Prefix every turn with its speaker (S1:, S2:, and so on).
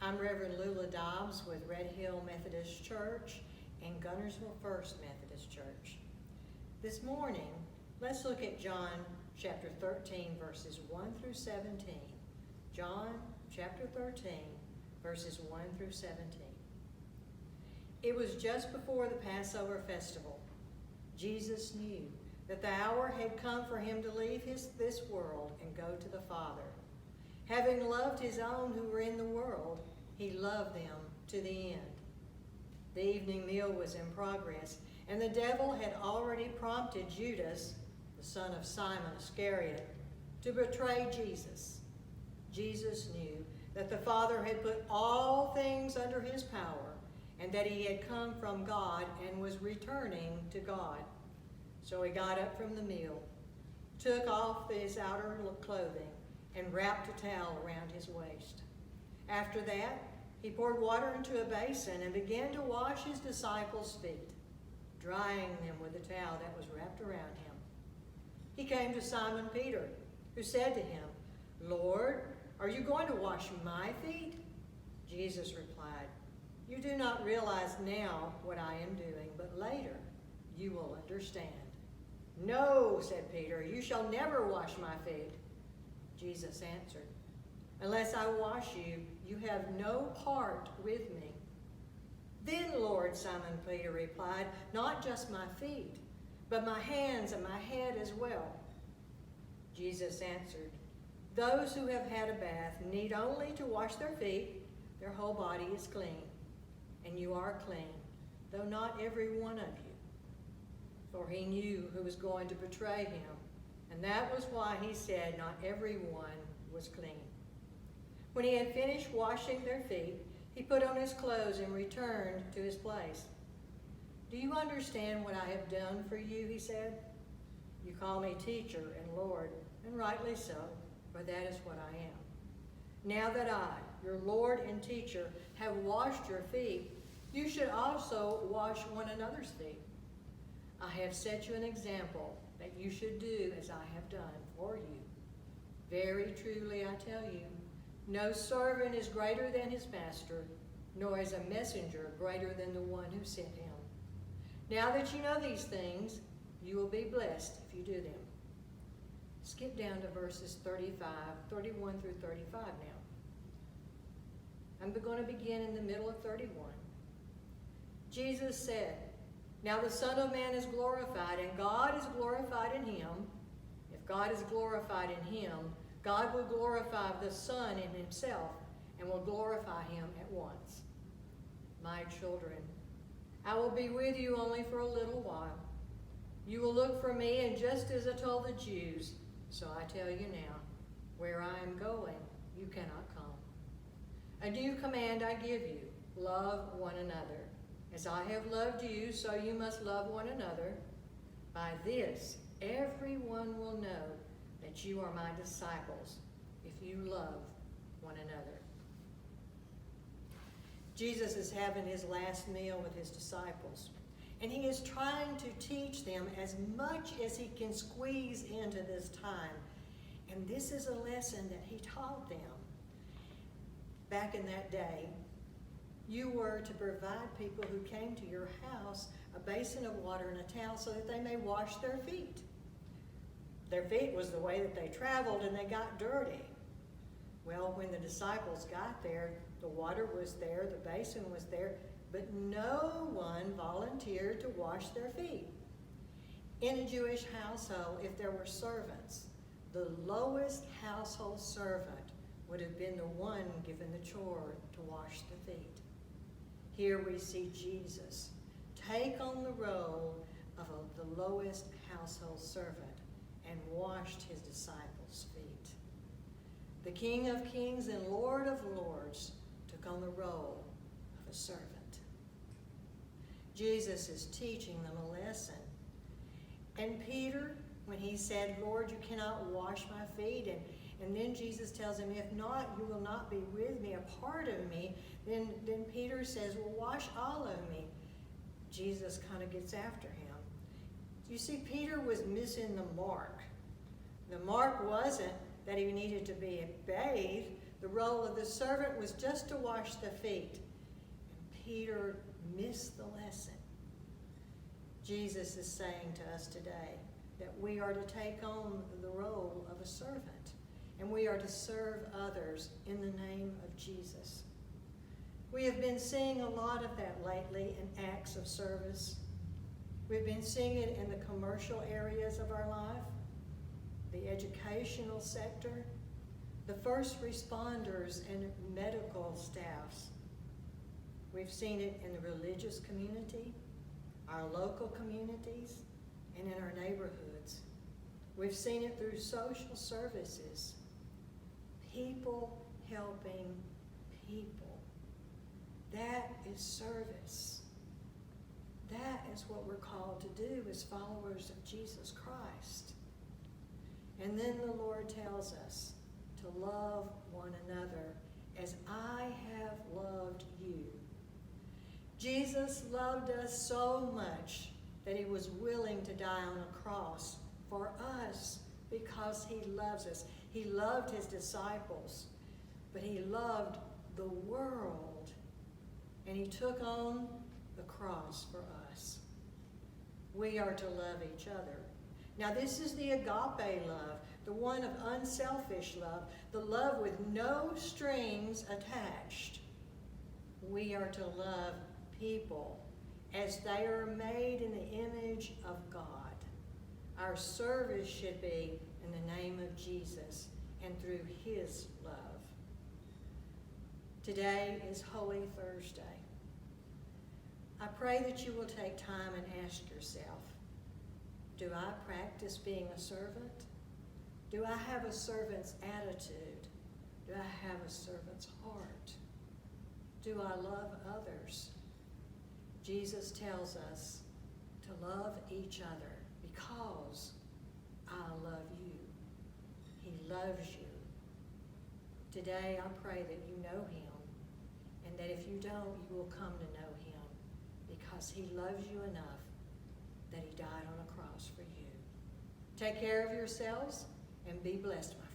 S1: I'm Reverend Lula Dobbs with Red Hill Methodist Church and Gunnersville First Methodist Church. This morning, let's look at John chapter 13, verses 1 through 17. John chapter 13, verses 1 through 17. It was just before the Passover festival. Jesus knew that the hour had come for him to leave this world and go to the Father. Having loved his own who were in the world, he loved them to the end. The evening meal was in progress, and the devil had already prompted Judas, the son of Simon Iscariot, to betray Jesus. Jesus knew that the Father had put all things under his power, and that he had come from God and was returning to God. So he got up from the meal, took off his outer clothing, and wrapped a towel around his waist. After that, he poured water into a basin and began to wash his disciples' feet, drying them with the towel that was wrapped around him. He came to Simon Peter, who said to him, "Lord, are you going to wash my feet?" Jesus replied, "You do not realize now what I am doing, but later you will understand." "No," said Peter, "you shall never wash my feet." Jesus answered, "Unless I wash you, you have no part with me." "Then, Lord," Simon Peter replied, "not just my feet, but my hands and my head as well." Jesus answered, "Those who have had a bath need only to wash their feet. Their whole body is clean. And you are clean, though not every one of you." For he knew who was going to betray him, and that was why he said not everyone was clean. When he had finished washing their feet, he put on his clothes and returned to his place. "Do you understand what I have done for you?" he said. "You call me teacher and Lord, and rightly so, for that is what I am. Now that I, your Lord and teacher, have washed your feet, you should also wash one another's feet. I have set you an example that you should do as I have done for you. Very truly I tell you, no servant is greater than his master, nor is a messenger greater than the one who sent him. Now that you know these things, you will be blessed if you do them." Skip down to verses 31 through 35 now. I'm going to begin in the middle of 31. Jesus said, "Now the Son of Man is glorified, and God is glorified in him. If God is glorified in him, God will glorify the Son in himself, and will glorify him at once. My children, I will be with you only for a little while. You will look for me, and just as I told the Jews, so I tell you now, where I am going, you cannot come. A new command I give you, love one another. As I have loved you, so you must love one another. By this, everyone will know that you are my disciples, if you love one another." Jesus is having his last meal with his disciples, and he is trying to teach them as much as he can squeeze into this time. And this is a lesson that he taught them. Back in that day, you were to provide people who came to your house a basin of water and a towel so that they may wash their feet. Their feet was the way that they traveled, and they got dirty. Well, when the disciples got there, the water was there, the basin was there, but no one volunteered to wash their feet. In a Jewish household, if there were servants, the lowest household servant would have been the one given the chore to wash the feet. Here we see Jesus take on the role of the lowest household servant and washed his disciples' feet. The King of Kings and Lord of Lords took on the role of a servant. Jesus is teaching them a lesson. And Peter, when he said, "Lord, you cannot wash my feet," and then Jesus tells him, "If not, you will not be with me, a part of me," then Peter says, "Well, wash all of me." Jesus kind of gets after him. You see, Peter was missing the mark. The mark wasn't that he needed to be bathed. The role of the servant was just to wash the feet. And Peter missed the lesson. Jesus is saying to us today that we are to take on the role of a servant, and we are to serve others in the name of Jesus. We have been seeing a lot of that lately in acts of service. We've been seeing it in the commercial areas of our life, the educational sector, the first responders and medical staffs. We've seen it in the religious community, our local communities, and in our neighborhoods. We've seen it through social services. People helping people. That is service. That is what we're called to do as followers of Jesus Christ. And then the Lord tells us to love one another as I have loved you. Jesus loved us so much that he was willing to die on a cross for us because he loves us. He loved his disciples, but he loved the world, and he took on the cross for us. We are to love each other. Now, this is the agape love, the one of unselfish love, the love with no strings attached. We are to love people as they are made in the image of God. Our service should be in the name of Jesus and through his love. Today is Holy Thursday. I pray that you will take time and ask yourself, do I practice being a servant? Do I have a servant's attitude? Do I have a servant's heart? Do I love others? Jesus tells us to love each other because I love you. He loves you. Today I pray that you know him, and that if you don't, you will come to know him because he loves you enough that he died on a cross for you. Take care of yourselves and be blessed, my friends.